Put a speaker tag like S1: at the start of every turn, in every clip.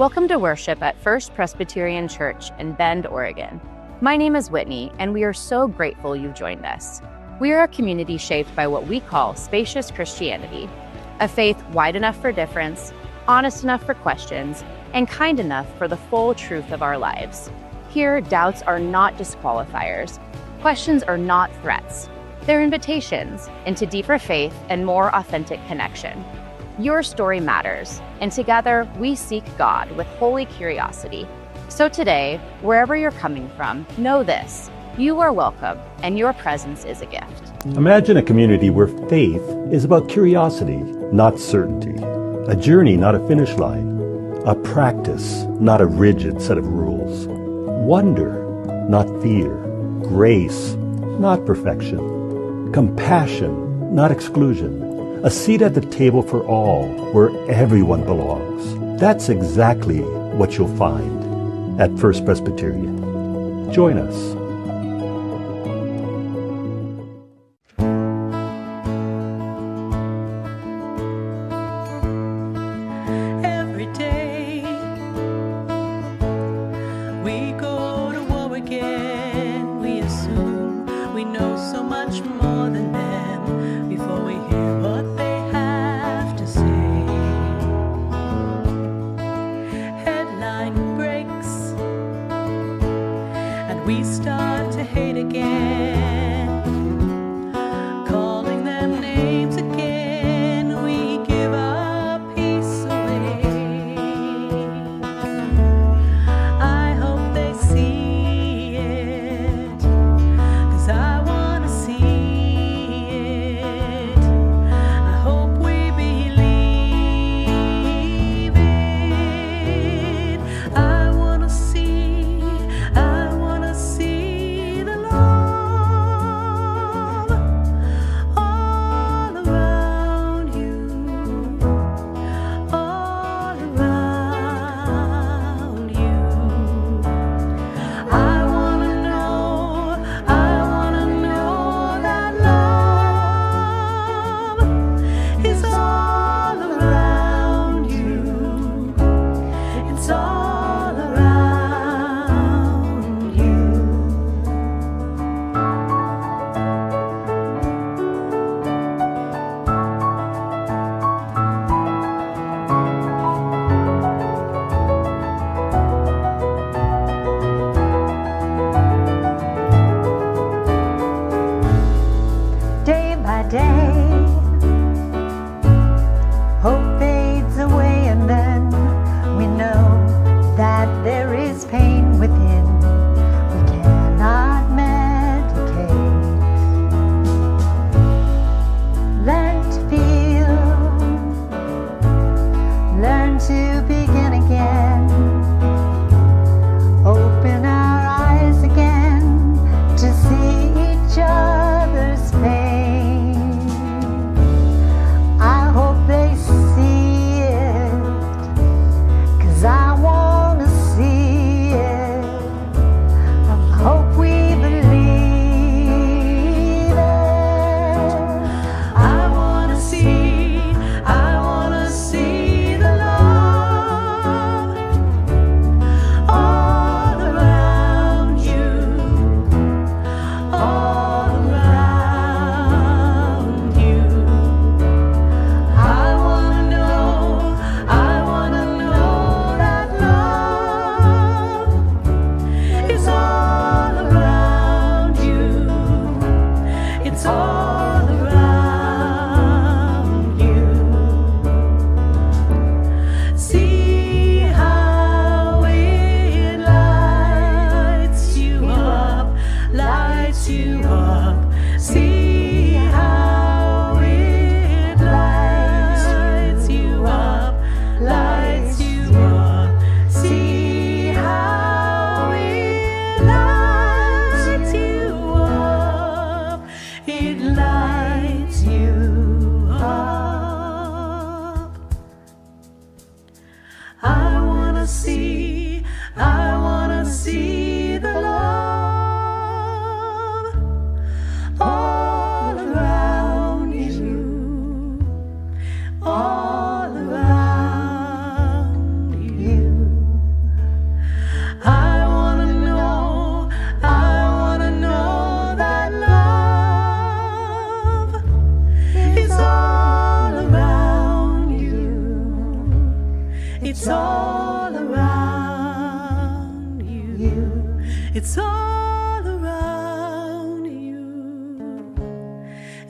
S1: Welcome to worship at First Presbyterian Church in Bend, Oregon. My name is Whitney, and we are so grateful you've joined us. We are a community shaped by what we call Spacious Christianity, a faith wide enough for difference, honest enough for questions, and kind enough for the full truth of our lives. Here, doubts are not disqualifiers. Questions are not threats. They're invitations into deeper faith and more authentic connection. Your story matters, and together we seek God with holy curiosity. So today, wherever you're coming from, know this: you are welcome, and your presence is a gift.
S2: Imagine a community where faith is about curiosity, not certainty. A journey, not a finish line. A practice, not a rigid set of rules. Wonder, not fear. Grace, not perfection. Compassion, not exclusion. A seat at the table for all, where everyone belongs. That's exactly what you'll find at First Presbyterian. Join us.
S3: Every day we go to war again. We assume we know so much more than them before we hear what they have to say. Headline breaks and we start to hate again, calling them names again. We give our peace away. I hope they see it, 'cause I wanna see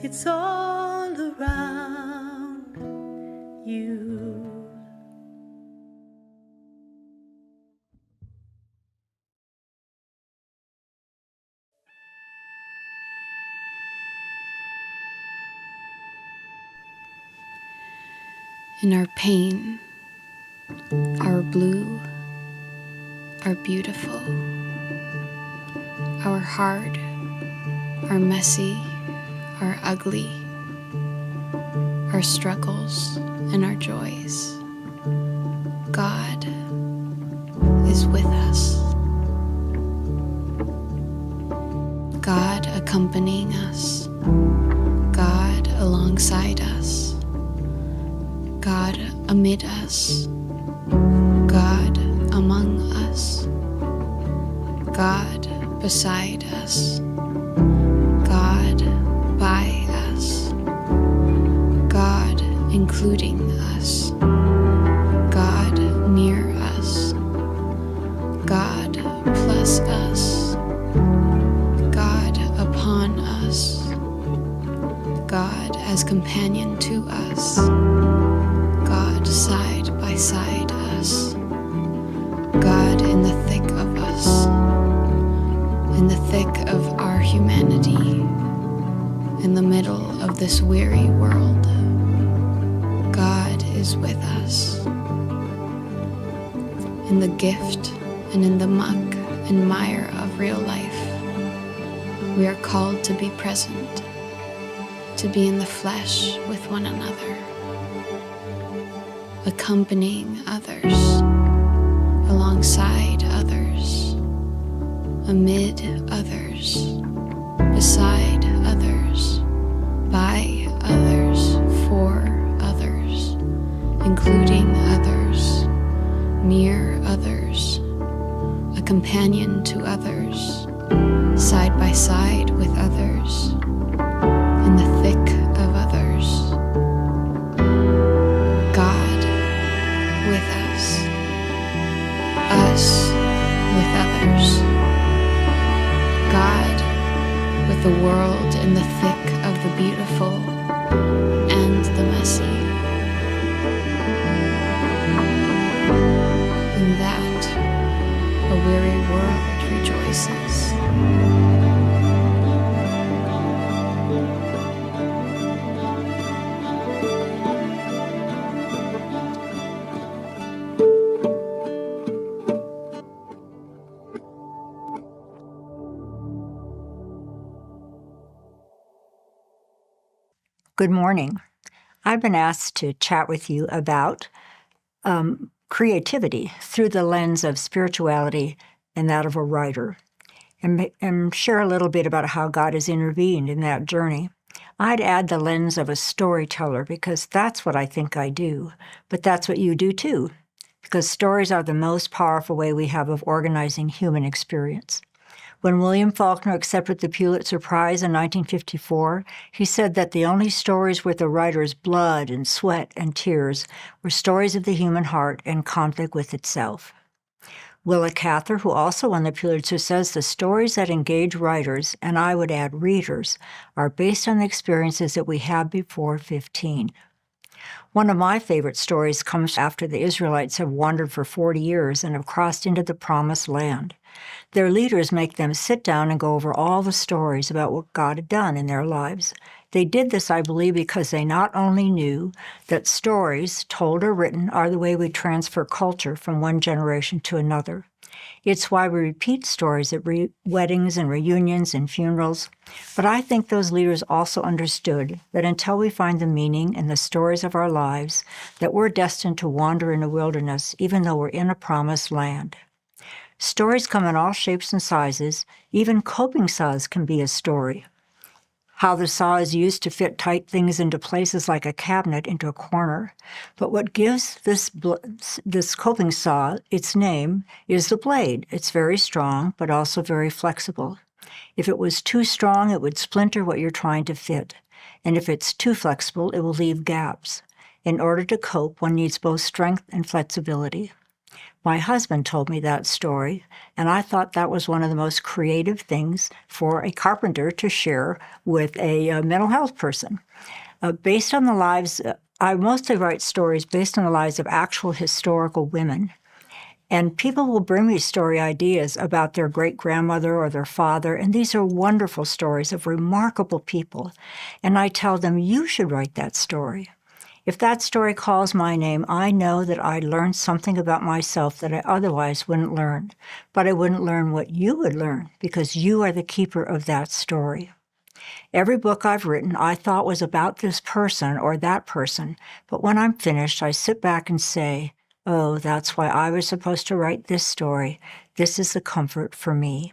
S3: It's all around you.
S4: In our pain, our blue, our beautiful, our hard, our messy, our ugly, our struggles and our joys, God is with us. God accompanying us, God alongside us, God amid us, God among us, God beside us, God by us, God including us, God near us, God plus us, God upon us, God as companion to us, God side by side us, God in the thick of us, in the thick of our humanity, in the middle of this weary world. God is with us. In the gift and in the muck and mire of real life, we are called to be present, to be in the flesh with one another, accompanying others, alongside others, amid others, beside others, by others, for others, including others, near others, a companion to others, side by side with others, in the thick of others. God with us with others. God with the world in the thick of the beautiful and the messy. In that, a weary world rejoices.
S5: Good morning. I've been asked to chat with you about creativity through the lens of spirituality and that of a writer, and share a little bit about how God has intervened in that journey. I'd add the lens of a storyteller because that's what I think I do, but that's what you do too, because stories are the most powerful way we have of organizing human experience. When William Faulkner accepted the Pulitzer Prize in 1954, he said that the only stories worth a writer's blood and sweat and tears were stories of the human heart in conflict with itself. Willa Cather, who also won the Pulitzer, says the stories that engage writers, and I would add readers, are based on the experiences that we had before 15. One of my favorite stories comes after the Israelites have wandered for 40 years and have crossed into the Promised Land. Their leaders make them sit down and go over all the stories about what God had done in their lives. They did this, I believe, because they not only knew that stories, told or written, are the way we transfer culture from one generation to another. It's why we repeat stories at weddings and reunions and funerals. But I think those leaders also understood that until we find the meaning in the stories of our lives, that we're destined to wander in the wilderness, even though we're in a promised land. Stories come in all shapes and sizes. Even coping saws can be a story. How the saw is used to fit tight things into places like a cabinet into a corner. But what gives this coping saw its name is the blade. It's very strong, but also very flexible. If it was too strong, it would splinter what you're trying to fit. And if it's too flexible, it will leave gaps. In order to cope, one needs both strength and flexibility. My husband told me that story, and I thought that was one of the most creative things for a carpenter to share with a mental health person. Based on the lives, I mostly write stories based on the lives of actual historical women. And people will bring me story ideas about their great-grandmother or their father, and these are wonderful stories of remarkable people. And I tell them, you should write that story. If that story calls my name, I know that I learned something about myself that I otherwise wouldn't learn. But I wouldn't learn what you would learn, because you are the keeper of that story. Every book I've written I thought was about this person or that person, but when I'm finished, I sit back and say, oh, that's why I was supposed to write this story. This is the comfort for me.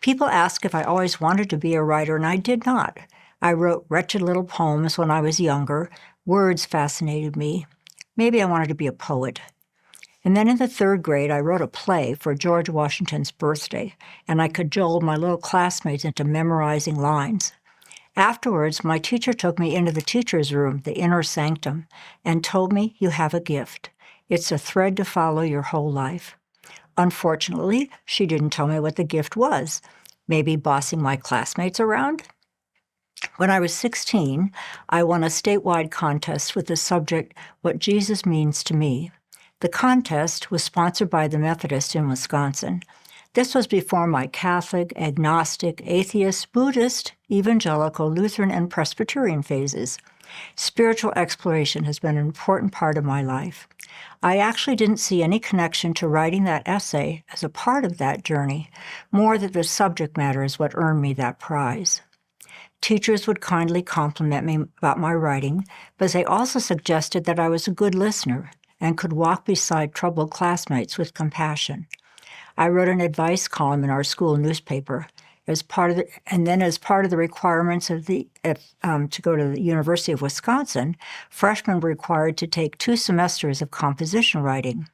S5: People ask if I always wanted to be a writer, and I did not. I wrote wretched little poems when I was younger. Words fascinated me. Maybe I wanted to be a poet. And then in the 3rd grade, I wrote a play for George Washington's birthday, and I cajoled my little classmates into memorizing lines. Afterwards, my teacher took me into the teacher's room, the inner sanctum, and told me, you have a gift. It's a thread to follow your whole life. Unfortunately, she didn't tell me what the gift was. Maybe bossing my classmates around? When I was 16, I won a statewide contest with the subject, What Jesus Means to Me. The contest was sponsored by the Methodists in Wisconsin. This was before my Catholic, agnostic, atheist, Buddhist, evangelical, Lutheran, and Presbyterian phases. Spiritual exploration has been an important part of my life. I actually didn't see any connection to writing that essay as a part of that journey, more that the subject matter is what earned me that prize. Teachers would kindly compliment me about my writing, but they also suggested that I was a good listener and could walk beside troubled classmates with compassion. I wrote an advice column in our school newspaper. As part of the requirements of to go to the University of Wisconsin, freshmen were required to take 2 semesters of composition writing.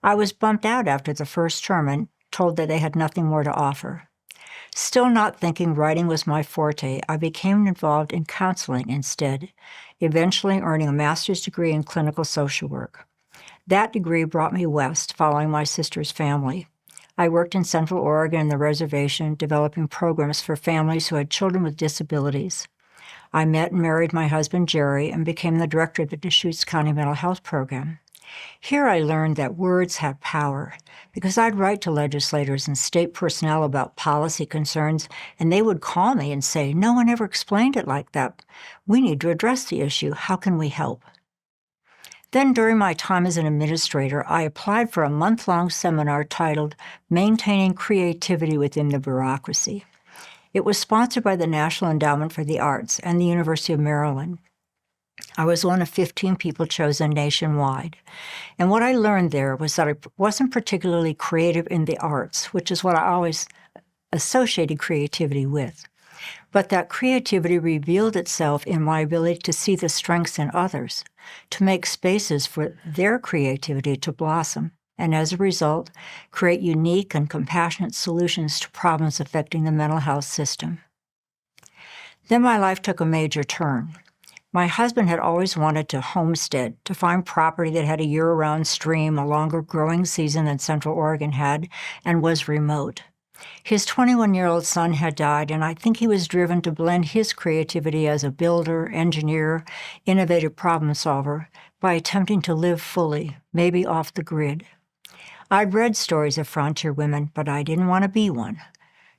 S5: I was bumped out after the first term and told that they had nothing more to offer. Still not thinking writing was my forte, I became involved in counseling instead, eventually earning a master's degree in clinical social work. That degree brought me west, following my sister's family. I worked in Central Oregon and the reservation, developing programs for families who had children with disabilities. I met and married my husband, Jerry, and became the director of the Deschutes County Mental Health Program. Here I learned that words have power, because I'd write to legislators and state personnel about policy concerns, and they would call me and say, no one ever explained it like that. We need to address the issue. How can we help? Then, during my time as an administrator, I applied for a month-long seminar titled Maintaining Creativity Within the Bureaucracy. It was sponsored by the National Endowment for the Arts and the University of Maryland. I was one of 15 people chosen nationwide. And what I learned there was that I wasn't particularly creative in the arts, which is what I always associated creativity with. But that creativity revealed itself in my ability to see the strengths in others, to make spaces for their creativity to blossom, and as a result, create unique and compassionate solutions to problems affecting the mental health system. Then my life took a major turn. My husband had always wanted to homestead, to find property that had a year-round stream, a longer growing season than Central Oregon had, and was remote. His 21-year-old son had died, and I think he was driven to blend his creativity as a builder, engineer, innovative problem solver by attempting to live fully, maybe off the grid. I'd read stories of frontier women, but I didn't want to be one.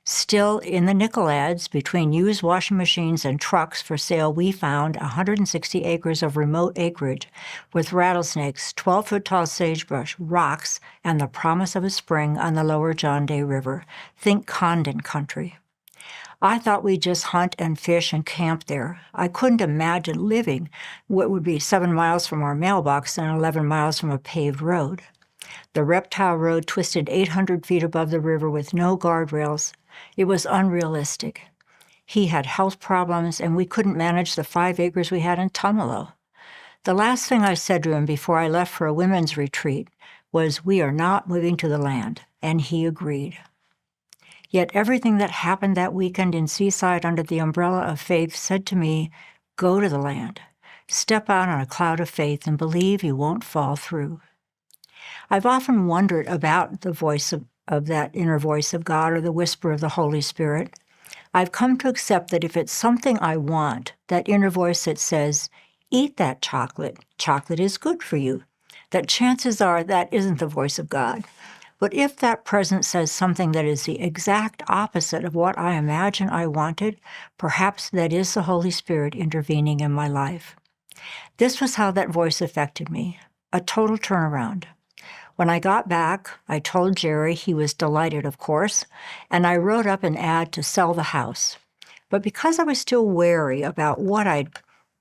S5: Still, in the nickel ads, between used washing machines and trucks for sale, we found 160 acres of remote acreage with rattlesnakes, 12-foot-tall sagebrush, rocks, and the promise of a spring on the lower John Day River. Think Condon country. I thought we'd just hunt and fish and camp there. I couldn't imagine living what would be 7 miles from our mailbox and 11 miles from a paved road. The Reptile Road twisted 800 feet above the river with no guardrails. It was unrealistic. He had health problems, and we couldn't manage the 5 acres we had in Tumalo. The last thing I said to him before I left for a women's retreat was, "We are not moving to the land," and he agreed. Yet everything that happened that weekend in Seaside under the umbrella of faith said to me, go to the land. Step out on a cloud of faith and believe you won't fall through. I've often wondered about the voice of that inner voice of God or the whisper of the Holy Spirit. I've come to accept that if it's something I want, that inner voice that says, eat that chocolate, chocolate is good for you, that chances are that isn't the voice of God. But if that presence says something that is the exact opposite of what I imagine I wanted, perhaps that is the Holy Spirit intervening in my life. This was how that voice affected me, a total turnaround. When I got back, I told Jerry. He was delighted, of course, and I wrote up an ad to sell the house. But because I was still wary about what I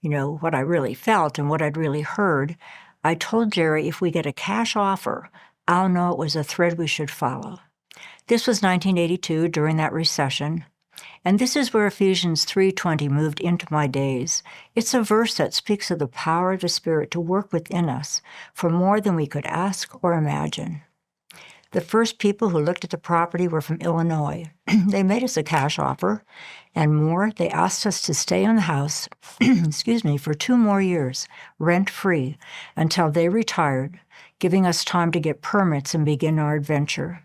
S5: really felt and what I'd really heard, I told Jerry if we get a cash offer, I'll know it was a thread we should follow. This was 1982, during that recession, and this is where Ephesians 3:20 moved into my days. It's a verse that speaks of the power of the Spirit to work within us for more than we could ask or imagine. The first people who looked at the property were from Illinois. They made us a cash offer, and more, they asked us to stay in the house, for 2 more years, rent-free, until they retired, giving us time to get permits and begin our adventure.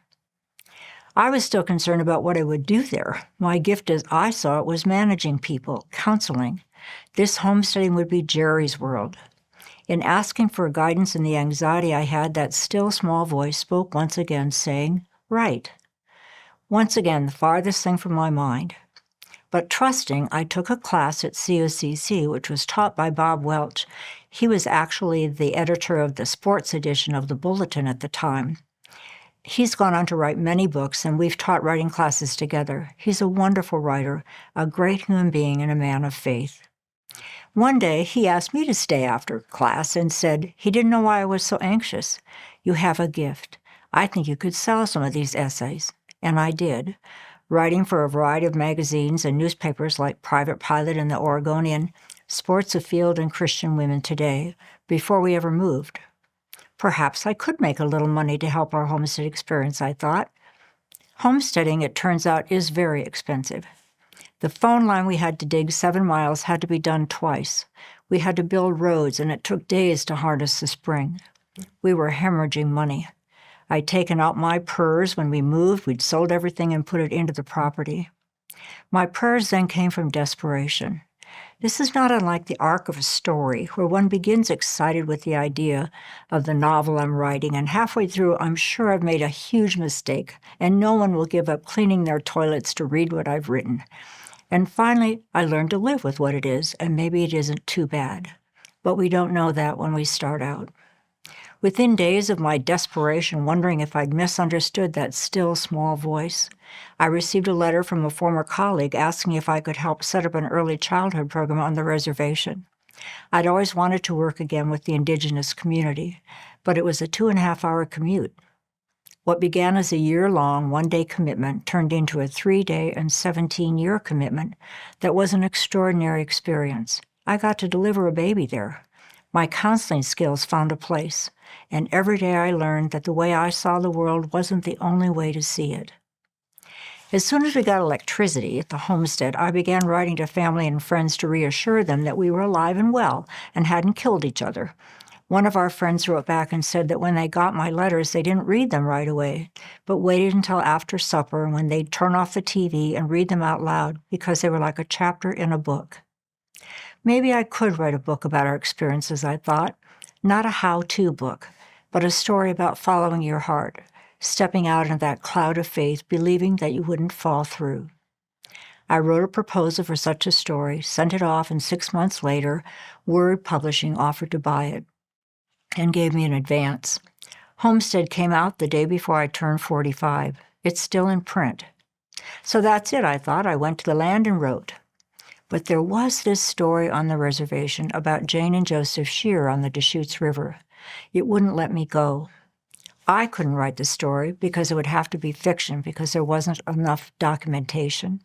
S5: I was still concerned about what I would do there. My gift, as I saw it, was managing people, counseling. This homesteading would be Jerry's world. In asking for guidance and the anxiety I had, that still small voice spoke once again, saying, right. Once again, the farthest thing from my mind. But trusting, I took a class at COCC, which was taught by Bob Welch. He was actually the editor of the sports edition of the Bulletin at the time. He's gone on to write many books, and we've taught writing classes together. He's a wonderful writer, a great human being, and a man of faith. One day, he asked me to stay after class and said he didn't know why I was so anxious. You have a gift. I think you could sell some of these essays. And I did, writing for a variety of magazines and newspapers like Private Pilot and the Oregonian, Sports Afield, and Christian Women Today, before we ever moved. Perhaps I could make a little money to help our homestead experience, I thought. Homesteading, it turns out, is very expensive. The phone line we had to dig 7 miles had to be done twice. We had to build roads, and it took days to harness the spring. We were hemorrhaging money. I'd taken out my PERS when we moved. We'd sold everything and put it into the property. My PERS then came from desperation. This is not unlike the arc of a story, where one begins excited with the idea of the novel I'm writing, and halfway through, I'm sure I've made a huge mistake, and no one will give up cleaning their toilets to read what I've written. And finally, I learned to live with what it is, and maybe it isn't too bad. But we don't know that when we start out. Within days of my desperation, wondering if I'd misunderstood that still small voice, I received a letter from a former colleague asking if I could help set up an early childhood program on the reservation. I'd always wanted to work again with the indigenous community, but it was a 2.5-hour commute. What began as a year-long, 1-day commitment turned into a 3-day and 17-year commitment that was an extraordinary experience. I got to deliver a baby there. My counseling skills found a place, and every day I learned that the way I saw the world wasn't the only way to see it. As soon as we got electricity at the homestead, I began writing to family and friends to reassure them that we were alive and well and hadn't killed each other. One of our friends wrote back and said that when they got my letters, they didn't read them right away, but waited until after supper when they'd turn off the TV and read them out loud because they were like a chapter in a book. Maybe I could write a book about our experiences, I thought. Not a how-to book, but a story about following your heart, stepping out into that cloud of faith, believing that you wouldn't fall through. I wrote a proposal for such a story, sent it off, and 6 months later, Word Publishing offered to buy it and gave me an advance. Homestead came out the day before I turned 45. It's still in print. So that's it, I thought. I went to the land and wrote. But there was this story on the reservation about Jane and Joseph Shear on the Deschutes River. It wouldn't let me go. I couldn't write the story because it would have to be fiction because there wasn't enough documentation.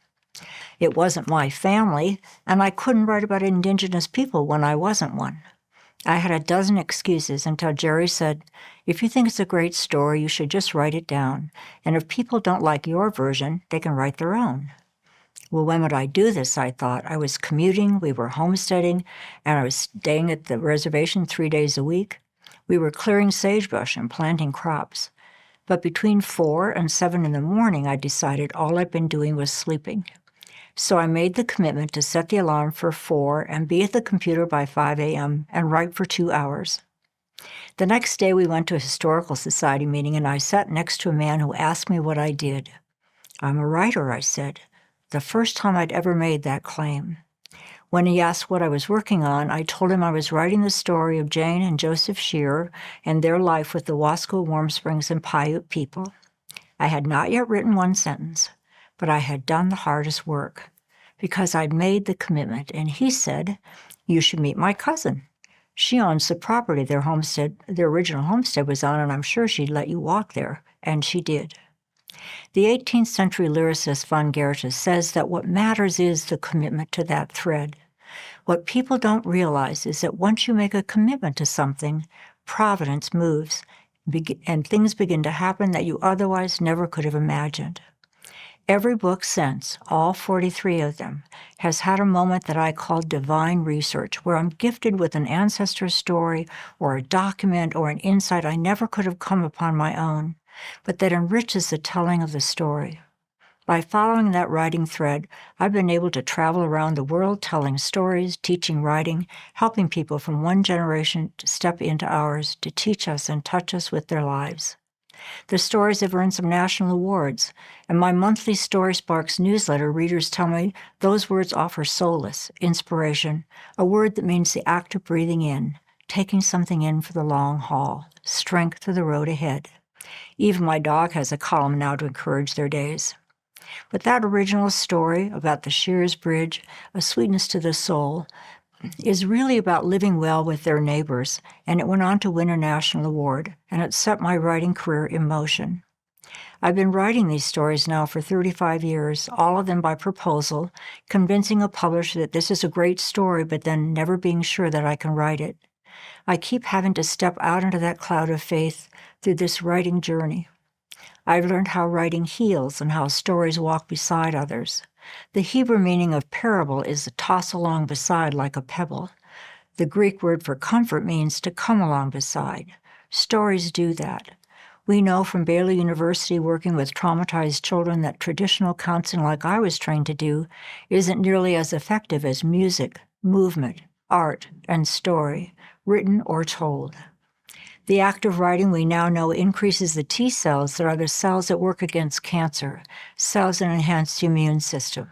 S5: It wasn't my family, and I couldn't write about Indigenous people when I wasn't one. I had a dozen excuses until Jerry said, if you think it's a great story, you should just write it down. And if people don't like your version, they can write their own. Well, when would I do this, I thought. I was commuting, we were homesteading, and I was staying at the reservation 3 days a week. We were clearing sagebrush and planting crops. But between 4 and 7 in the morning, I decided all I'd been doing was sleeping. So I made the commitment to set the alarm for 4 and be at the computer by 5 a.m. and write for 2 hours. The next day, we went to a historical society meeting, and I sat next to a man who asked me what I did. "I'm a writer," I said, the first time I'd ever made that claim. When he asked what I was working on, I told him I was writing the story of Jane and Joseph Shearer and their life with the Wasco, Warm Springs, and Paiute people. I had not yet written one sentence, but I had done the hardest work because I'd made the commitment. And he said, "You should meet my cousin. She owns the property their original homestead was on, and I'm sure she'd let you walk there." And she did. The 18th century lyricist Von Goethe says that what matters is the commitment to that thread. What people don't realize is that once you make a commitment to something, providence moves, and things begin to happen that you otherwise never could have imagined. Every book since, all 43 of them, has had a moment that I call divine research, where I'm gifted with an ancestor story or a document or an insight I never could have come upon my own, but that enriches the telling of the story. By following that writing thread, I've been able to travel around the world telling stories, teaching writing, helping people from one generation to step into ours to teach us and touch us with their lives. The stories have earned some national awards, and my monthly Story Sparks newsletter readers tell me those words offer solace, inspiration, a word that means the act of breathing in, taking something in for the long haul, strength for the road ahead. Even my dog has a column now to encourage their days. But that original story about the Shears Bridge, A Sweetness to the Soul, is really about living well with their neighbors, and it went on to win a national award, and it set my writing career in motion. I've been writing these stories now for 35 years, all of them by proposal, convincing a publisher that this is a great story, but then never being sure that I can write it. I keep having to step out into that cloud of faith through this writing journey. I've learned how writing heals and how stories walk beside others. The Hebrew meaning of parable is to toss along beside like a pebble. The Greek word for comfort means to come along beside. Stories do that. We know from Baylor University working with traumatized children that traditional counseling, like I was trained to do, isn't nearly as effective as music, movement, art, and story, written or told. The act of writing, we now know, increases the T cells that are the cells that work against cancer, cells that enhance the immune system.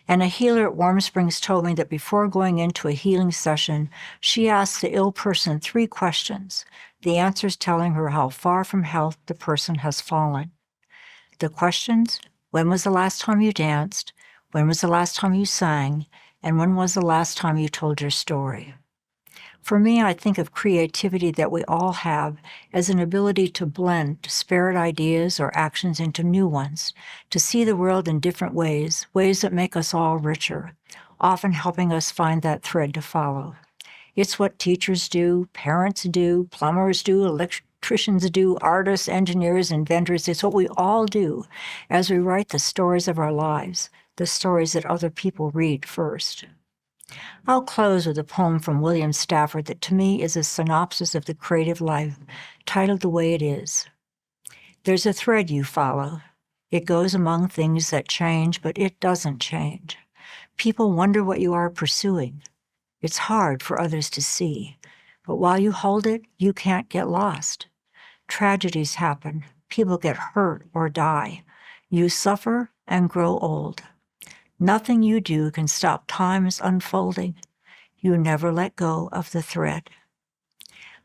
S5: And a healer at Warm Springs told me that before going into a healing session, she asked the ill person 3 questions, the answers telling her how far from health the person has fallen. The questions: when was the last time you danced? When was the last time you sang? And when was the last time you told your story? For me, I think of creativity that we all have as an ability to blend disparate ideas or actions into new ones, to see the world in different ways, ways that make us all richer, often helping us find that thread to follow. It's what teachers do, parents do, plumbers do, electricians do, artists, engineers, inventors. It's what we all do as we write the stories of our lives, the stories that other people read first. I'll close with a poem from William Stafford that to me is a synopsis of the creative life, titled The Way It Is. There's a thread you follow. It goes among things that change, but it doesn't change. People wonder what you are pursuing. It's hard for others to see, but while you hold it, you can't get lost. Tragedies happen. People get hurt or die. You suffer and grow old. Nothing you do can stop time's unfolding. You never let go of the thread.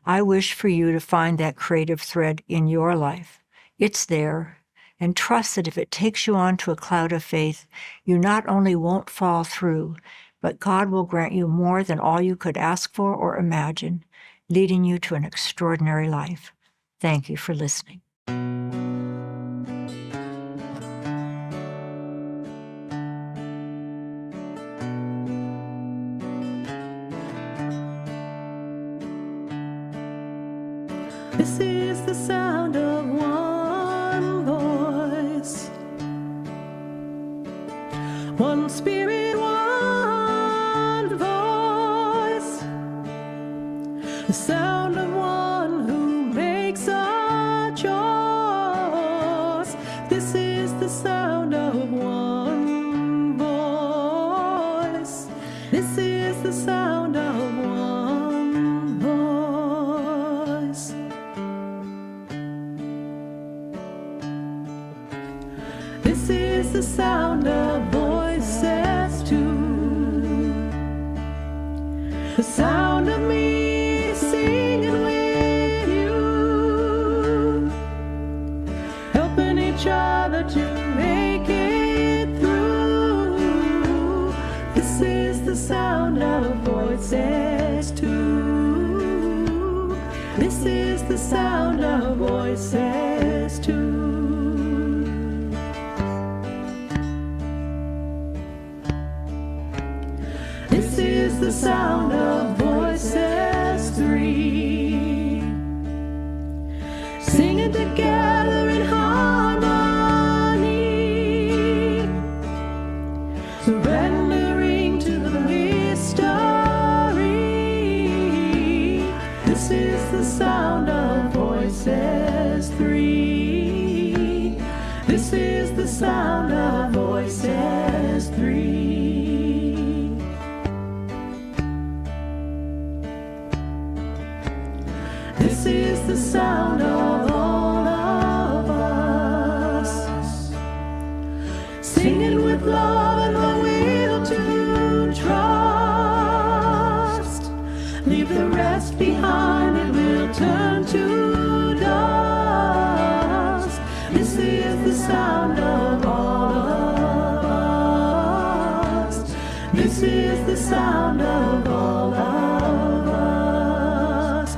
S5: I wish for you to find that creative thread in your life. It's there, and trust that if it takes you onto a cloud of faith, you not only won't fall through, but God will grant you more than all you could ask for or imagine, leading you to an extraordinary life. Thank you for listening.
S3: This is the sound of one voice, one spirit, one voice, the sound of one This is the sound of one voice. This is the sound of voices too. The sound of me singing with you, helping each other to make it through. This is the sound of voices too. This is the sound of voices too. This is the sound of voices three, singing together in harmony, surrendering to the mystery. This is the sound of voices three. This is the sound of voices three. This is the sound of all of us, singing with love and the will to trust. Leave the rest behind and we'll turn to dust. This is the sound of all of us. This is the sound of all of us.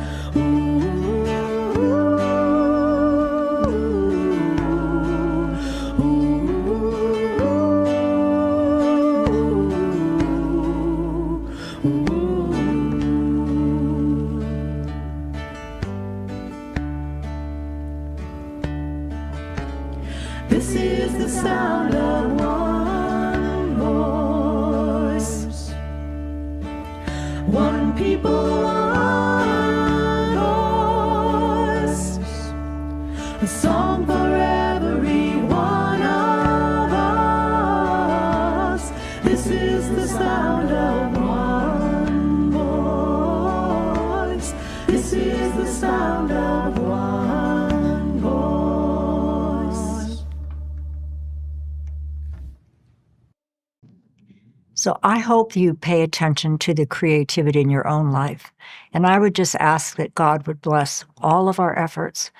S3: This is the sound of one voice, one people, one voice, a song for every one of us. This is the sound of one voice. This is the sound of one voice.
S5: So I hope you pay attention to the creativity in your own life. And I would just ask that God would bless all of our efforts,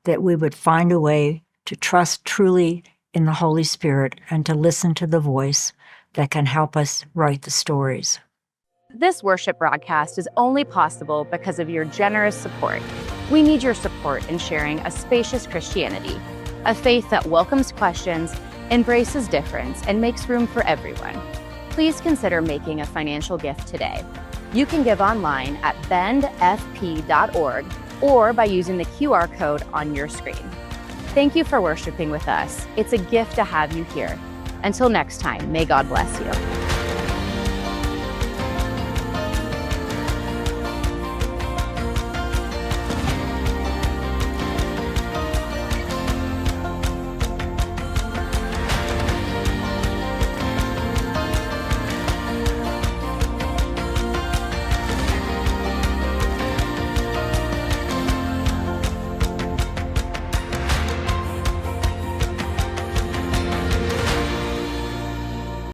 S5: that we would find a way to trust truly in the Holy Spirit and to listen to the voice that can help us write the stories.
S1: This worship broadcast is only possible because of your generous support. We need your support in sharing a spacious Christianity, a faith that welcomes questions, embraces difference, and makes room for everyone. Please consider making a financial gift today. You can give online at bendfp.org or by using the QR code on your screen. Thank you for worshiping with us. It's a gift to have you here. Until next time, may God bless you.